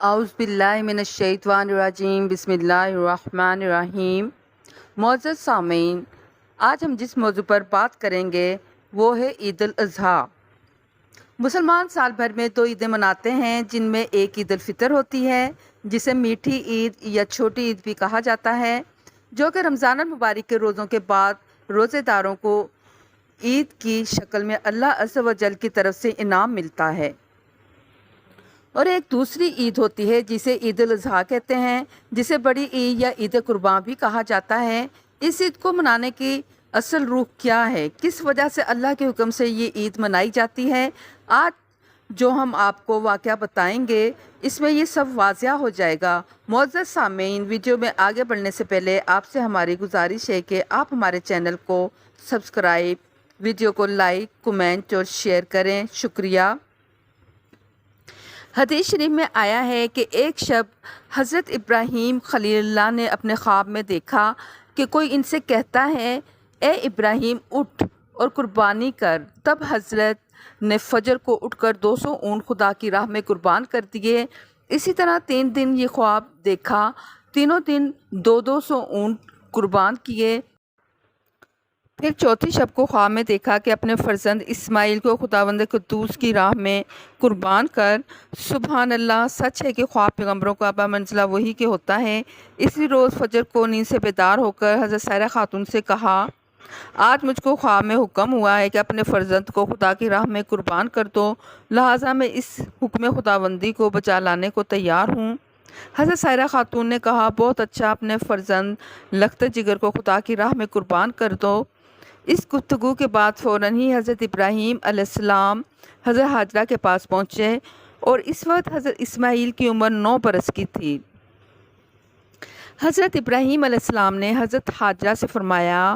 اعوذ باللہ من الشیطان الرجیم بسم اللہ الرحمن الرحیم۔ معزز سامعین، آج ہم جس موضوع پر بات کریں گے وہ ہے عید الاضحیٰ۔ مسلمان سال بھر میں دو عیدیں مناتے ہیں، جن میں ایک عید الفطر ہوتی ہے جسے میٹھی عید یا چھوٹی عید بھی کہا جاتا ہے، جو کہ رمضان المبارک کے روزوں کے بعد روزے داروں کو عید کی شکل میں اللہ عز و جل کی طرف سے انعام ملتا ہے۔ اور ایک دوسری عید ہوتی ہے جسے عید الاضحیٰ کہتے ہیں، جسے بڑی عید یا عید قربان بھی کہا جاتا ہے۔ اس عید کو منانے کی اصل روح کیا ہے، کس وجہ سے اللہ کے حکم سے یہ عید منائی جاتی ہے، آج جو ہم آپ کو واقعہ بتائیں گے اس میں یہ سب واضح ہو جائے گا۔ معزز سامعین، ویڈیو میں آگے بڑھنے سے پہلے آپ سے ہماری گزارش ہے کہ آپ ہمارے چینل کو سبسکرائب، ویڈیو کو لائک، کمنٹ اور شیئر کریں۔ شکریہ۔ حدیث شریف میں آیا ہے کہ ایک شب حضرت ابراہیم خلیل اللہ نے اپنے خواب میں دیکھا کہ کوئی ان سے کہتا ہے، اے ابراہیم اٹھ اور قربانی کر۔ تب حضرت نے فجر کو اٹھ کر 200 اونٹ خدا کی راہ میں قربان کر دیے۔ اسی طرح 3 دن یہ خواب دیکھا، تینوں دن 200 اونٹ قربان کیے۔ پھر چوتھی شب کو خواب میں دیکھا کہ اپنے فرزند اسماعیل کو خداوند قدوس کی راہ میں قربان کر۔ سبحان اللہ، سچ ہے کہ خواب پیغمبروں کا ابا منزلہ وہی کے ہوتا ہے۔ اسی روز فجر کو نیند سے بیدار ہو کر حضرت سائرہ خاتون سے کہا، آج مجھ کو خواب میں حکم ہوا ہے کہ اپنے فرزند کو خدا کی راہ میں قربان کر دو، لہٰذا میں اس حکم خداوندی کو بجا لانے کو تیار ہوں۔ حضرت سائرہ خاتون نے کہا، بہت اچھا، اپنے فرزند لخت جگر کو خدا کی راہ میں قربان کر دو۔ اس گفتگو کے بعد فوراً ہی حضرت ابراہیم علیہ السلام حضرت حاجرہ کے پاس پہنچے، اور اس وقت حضرت اسماعیل کی عمر 9 برس کی تھی۔ حضرت ابراہیم علیہ السلام نے حضرت حاجرہ سے فرمایا،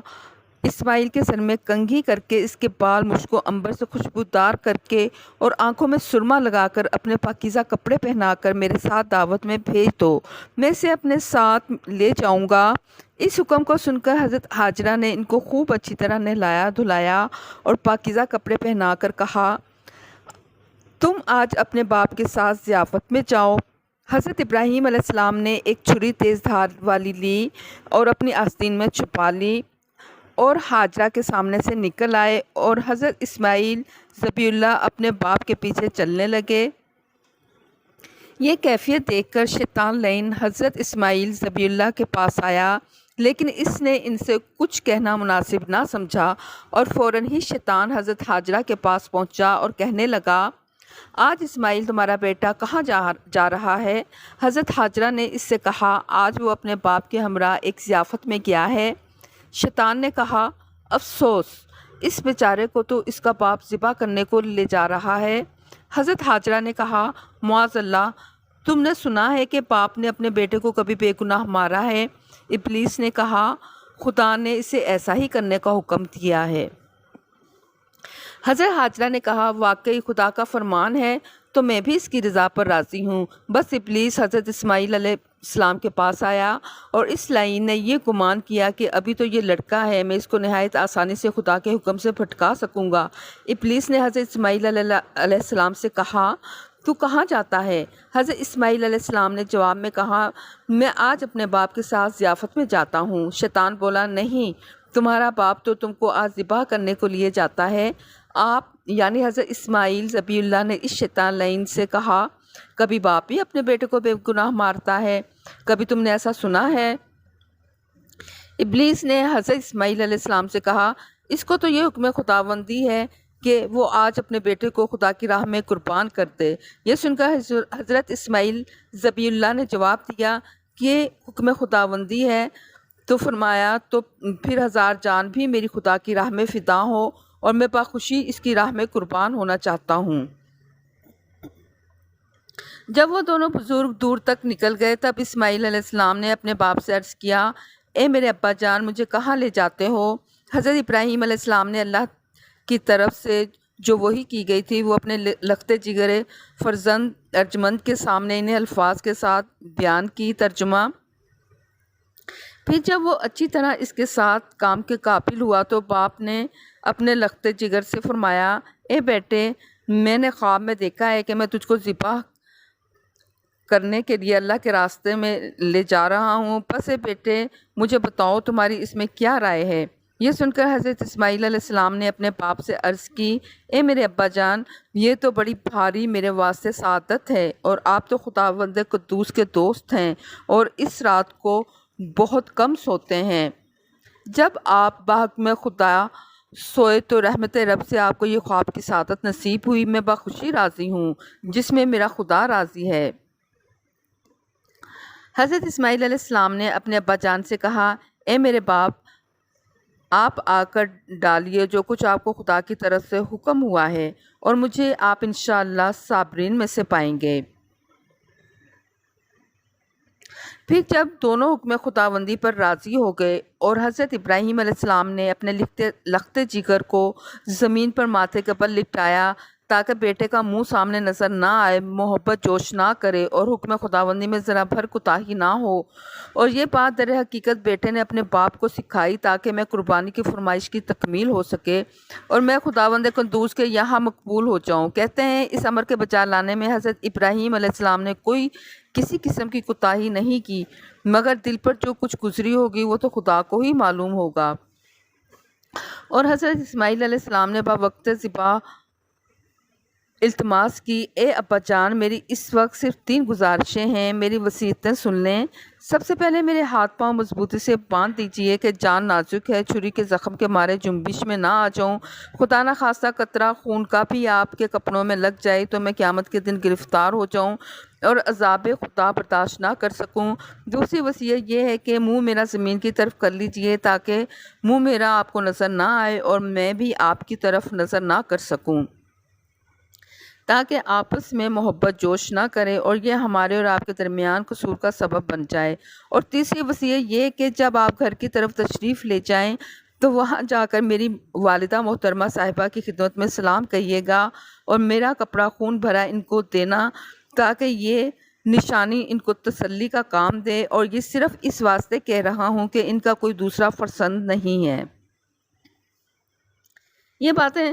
اسماعیل کے سر میں کنگھی کر کے، اس کے بال مجھ کو عنبر سے خوشبودار کر کے اور آنکھوں میں سرما لگا کر اپنے پاکیزہ کپڑے پہنا کر میرے ساتھ دعوت میں بھیج دو، میں اسے اپنے ساتھ لے جاؤں گا۔ اس حکم کو سن کر حضرت حاجرہ نے ان کو خوب اچھی طرح نہلایا دھلایا اور پاکیزہ کپڑے پہنا کر کہا، تم آج اپنے باپ کے ساتھ ضیافت میں جاؤ۔ حضرت ابراہیم علیہ السلام نے ایک چھری تیز دھار والی لی اور اپنی آستین میں چھپا لی اور حاجرہ کے سامنے سے نکل آئے، اور حضرت اسماعیل ذبیح اللہ اپنے باپ کے پیچھے چلنے لگے۔ یہ کیفیت دیکھ کر شیطان لعین حضرت اسماعیل ذبیح اللہ کے پاس آیا، لیکن اس نے ان سے کچھ کہنا مناسب نہ سمجھا، اور فوراً ہی شیطان حضرت حاجرہ کے پاس پہنچا اور کہنے لگا، آج اسماعیل تمہارا بیٹا کہاں جا رہا ہے؟ حضرت حاجرہ نے اس سے کہا، آج وہ اپنے باپ کے ہمراہ ایک ضیافت میں گیا ہے۔ شیطان نے کہا، افسوس، اس بیچارے کو تو اس کا باپ ذبح کرنے کو لے جا رہا ہے۔ حضرت حاجرہ نے کہا، معاذ اللہ، تم نے سنا ہے کہ باپ نے اپنے بیٹے کو کبھی بے گناہ مارا ہے؟ ابلیس نے کہا، خدا نے اسے ایسا ہی کرنے کا حکم دیا ہے۔ حضرت حاجرہ نے کہا، واقعی خدا کا فرمان ہے تو میں بھی اس کی رضا پر راضی ہوں۔ بس ابلیس حضرت اسماعیل علیہ السلام کے پاس آیا، اور اس لعین نے یہ گمان کیا کہ ابھی تو یہ لڑکا ہے، میں اس کو نہایت آسانی سے خدا کے حکم سے بھٹکا سکوں گا۔ ابلیس نے حضرت اسماعیل علیہ السلام سے کہا، تو کہاں جاتا ہے؟ حضرت اسماعیل علیہ السلام نے جواب میں کہا، میں آج اپنے باپ کے ساتھ ضیافت میں جاتا ہوں۔ شیطان بولا، نہیں، تمہارا باپ تو تم کو آج ذبح کرنے کو لیے جاتا ہے۔ آپ یعنی حضرت اسماعیل ذبیح اللہ نے اس شیطان لعین سے کہا، کبھی باپ بھی اپنے بیٹے کو بے گناہ مارتا ہے؟ کبھی تم نے ایسا سنا ہے؟ ابلیس نے حضرت اسماعیل علیہ السلام سے کہا، اس کو تو یہ حکم خداوندی ہے کہ وہ آج اپنے بیٹے کو خدا کی راہ میں قربان کر دے۔ یہ سن کر حضرت اسماعیل ذبیح اللہ نے جواب دیا کہ یہ حکم خداوندی ہے، تو فرمایا، تو پھر 1000 جان بھی میری خدا کی راہ میں فدا ہو، اور میں باخوشی اس کی راہ میں قربان ہونا چاہتا ہوں۔ جب وہ دونوں بزرگ دور تک نکل گئے، تب اسماعیل علیہ السلام نے اپنے باپ سے عرض کیا، اے میرے ابا جان، مجھے کہاں لے جاتے ہو؟ حضرت ابراہیم علیہ السلام نے اللہ کی طرف سے جو وحی کی گئی تھی وہ اپنے لخت جگر فرزند ارجمند کے سامنے انہیں الفاظ کے ساتھ بیان کی۔ ترجمہ: پھر جب وہ اچھی طرح اس کے ساتھ کام کے قابل ہوا تو باپ نے اپنے لخت جگر سے فرمایا، اے بیٹے، میں نے خواب میں دیکھا ہے کہ میں تجھ کو ذبح کرنے کے لیے اللہ کے راستے میں لے جا رہا ہوں، پس اے بیٹے مجھے بتاؤ تمہاری اس میں کیا رائے ہے؟ یہ سن کر حضرت اسماعیل علیہ السلام نے اپنے باپ سے عرض کی، اے میرے ابا جان، یہ تو بڑی بھاری میرے واسطے سعادت ہے، اور آپ تو خداوند قدوس کے دوست ہیں اور اس رات کو بہت کم سوتے ہیں۔ جب آپ بحکم خدا سوئے تو رحمت رب سے آپ کو یہ خواب کی سعادت نصیب ہوئی۔ میں بخوشی راضی ہوں جس میں میرا خدا راضی ہے۔ حضرت اسماعیل علیہ السلام نے اپنے ابا جان سے کہا، اے میرے باپ، آپ آ کر ڈالیے جو کچھ آپ کو خدا کی طرف سے حکم ہوا ہے، اور مجھے آپ انشاءاللہ صابرین میں سے پائیں گے۔ پھر جب دونوں حکم خداوندی پر راضی ہو گئے اور حضرت ابراہیم علیہ السلام نے اپنے لختے جگر کو زمین پر ماتھے کے بل لپٹایا تاکہ بیٹے کا منہ سامنے نظر نہ آئے، محبت جوش نہ کرے اور حکم خداوندی میں ذرا بھر کوتاہی نہ ہو، اور یہ بات در حقیقت بیٹے نے اپنے باپ کو سکھائی تاکہ میں قربانی کی فرمائش کی تکمیل ہو سکے اور میں خداوند قدوس کے یہاں مقبول ہو جاؤں۔ کہتے ہیں اس امر کے بجا لانے میں حضرت ابراہیم علیہ السلام نے کسی قسم کی کوتاہی نہیں کی، مگر دل پر جو کچھ گزری ہوگی وہ تو خدا کو ہی معلوم ہوگا۔ اور حضرت اسماعیل علیہ السلام نے باوقت ذبح التماس کی، اے ابا جان، میری اس وقت صرف 3 گزارشیں ہیں، میری وصیتیں سن لیں۔ سب سے پہلے میرے ہاتھ پاؤں مضبوطی سے باندھ دیجئے کہ جان نازک ہے، چھری کے زخم کے مارے جنبش میں نہ آ جاؤں، خدا نہ خواستہ قطرہ خون کا بھی آپ کے کپڑوں میں لگ جائے تو میں قیامت کے دن گرفتار ہو جاؤں اور عذاب خدا برداشت نہ کر سکوں۔ دوسری وصیت یہ ہے کہ منہ میرا زمین کی طرف کر لیجئے تاکہ منہ میرا آپ کو نظر نہ آئے اور میں بھی آپ کی طرف نظر نہ کر سکوں، تاکہ آپس میں محبت جوش نہ کرے اور یہ ہمارے اور آپ کے درمیان قصور کا سبب بن جائے۔ اور تیسری وصیت یہ کہ جب آپ گھر کی طرف تشریف لے جائیں تو وہاں جا کر میری والدہ محترمہ صاحبہ کی خدمت میں سلام کہیے گا اور میرا کپڑا خون بھرا ان کو دینا تاکہ یہ نشانی ان کو تسلی کا کام دے، اور یہ صرف اس واسطے کہہ رہا ہوں کہ ان کا کوئی دوسرا فرزند نہیں ہے۔ یہ باتیں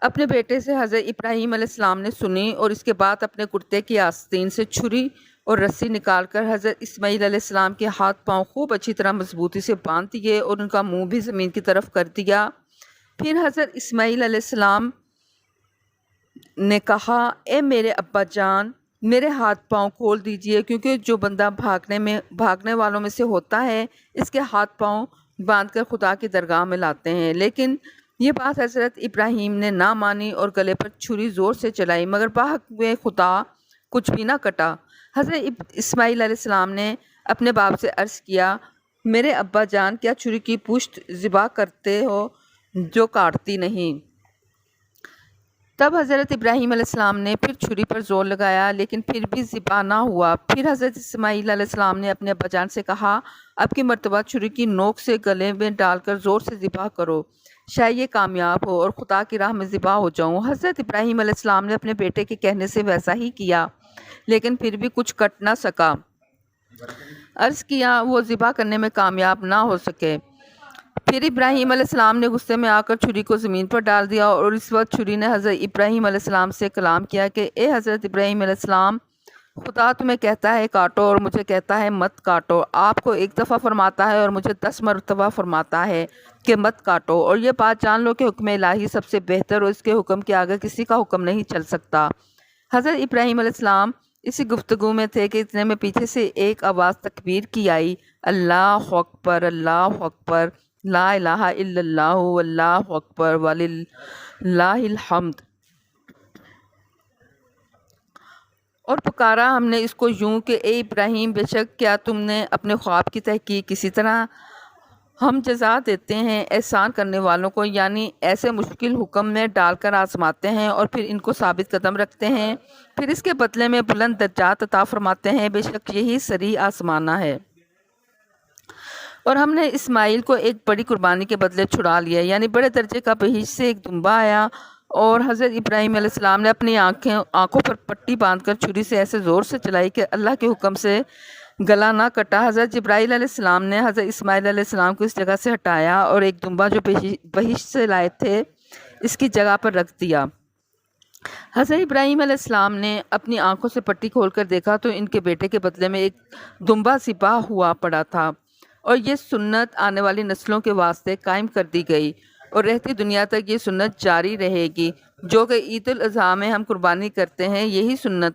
اپنے بیٹے سے حضرت ابراہیم علیہ السلام نے سنی اور اس کے بعد اپنے کرتے کی آستین سے چھری اور رسی نکال کر حضرت اسماعیل علیہ السلام کے ہاتھ پاؤں خوب اچھی طرح مضبوطی سے باندھ دیے اور ان کا منہ بھی زمین کی طرف کر دیا۔ پھر حضرت اسماعیل علیہ السلام نے کہا، اے میرے ابا جان، میرے ہاتھ پاؤں کھول دیجئے، کیونکہ جو بندہ بھاگنے والوں میں سے ہوتا ہے اس کے ہاتھ پاؤں باندھ کر خدا کی درگاہ میں لاتے ہیں۔ لیکن یہ بات حضرت ابراہیم نے نہ مانی اور گلے پر چھری زور سے چلائی، مگر بحق خدا کچھ بھی نہ کٹا۔ حضرت اسماعیل علیہ السلام نے اپنے باپ سے عرض کیا، میرے ابا جان، کیا چھری کی پشت ذبح کرتے ہو جو کاٹتی نہیں؟ تب حضرت ابراہیم علیہ السلام نے پھر چھری پر زور لگایا لیکن پھر بھی ذبح نہ ہوا۔ پھر حضرت اسماعیل علیہ السلام نے اپنے ابا جان سے کہا، اب کی مرتبہ چھری کی نوک سے گلے میں ڈال کر زور سے ذبح کرو، شاید یہ کامیاب ہو اور خدا کی راہ میں ذبح ہو جاؤں۔ حضرت ابراہیم علیہ السلام نے اپنے بیٹے کے کہنے سے ویسا ہی کیا لیکن پھر بھی کچھ کٹ نہ سکا۔ عرض کیا وہ ذبح کرنے میں کامیاب نہ ہو سکے۔ پھر ابراہیم علیہ السلام نے غصے میں آ کر چھری کو زمین پر ڈال دیا اور اس وقت چھری نے حضرت ابراہیم علیہ السلام سے کلام کیا کہ اے حضرت ابراہیم علیہ السلام، خدا تمہیں کہتا ہے کاٹو اور مجھے کہتا ہے مت کاٹو، آپ کو ایک دفعہ فرماتا ہے اور مجھے 10 مرتبہ فرماتا ہے کہ مت کاٹو، اور یہ بات جان لو کہ حکم الہی سب سے بہتر اور اس کے حکم کے آگے کسی کا حکم نہیں چل سکتا۔ حضرت ابراہیم علیہ السلام اسی گفتگو میں تھے کہ اتنے میں پیچھے سے ایک آواز تکبیر کی آئی، اللہ اکبر، اللہ اکبر، لا الہ الا اللہ واللہ اکبر وللہ الحمد۔ اور پکارا ہم نے اس کو یوں کہ اے ابراہیم، بے شک کیا تم نے اپنے خواب کی تحقیق کسی طرح ہم جزا دیتے ہیں احسان کرنے والوں کو، یعنی ایسے مشکل حکم میں ڈال کر آزماتے ہیں اور پھر ان کو ثابت قدم رکھتے ہیں، پھر اس کے بدلے میں بلند درجات عطا فرماتے ہیں، بے شک یہی سری آسمانہ ہے۔ اور ہم نے اسماعیل کو ایک بڑی قربانی کے بدلے چھڑا لیا، یعنی بڑے درجے کا بہشت سے ایک دمبا آیا، اور حضرت ابراہیم علیہ السلام نے اپنی آنکھوں پر پٹی باندھ کر چھری سے ایسے زور سے چلائی کہ اللہ کے حکم سے گلا نہ کٹا۔ حضرت جبرائیل علیہ السلام نے حضرت اسماعیل علیہ السلام کو اس جگہ سے ہٹایا اور ایک دمبا جو بہشت سے لائے تھے اس کی جگہ پر رکھ دیا۔ حضرت ابراہیم علیہ السلام نے اپنی آنکھوں سے پٹی کھول کر دیکھا تو ان کے بیٹے کے بدلے میں ایک دمبا سپاہ ہوا پڑا تھا، اور یہ سنت آنے والی نسلوں کے واسطے قائم کر دی گئی اور رہتی دنیا تک یہ سنت جاری رہے گی۔ جو کہ عید الاضحیٰ میں ہم قربانی کرتے ہیں، یہی سنت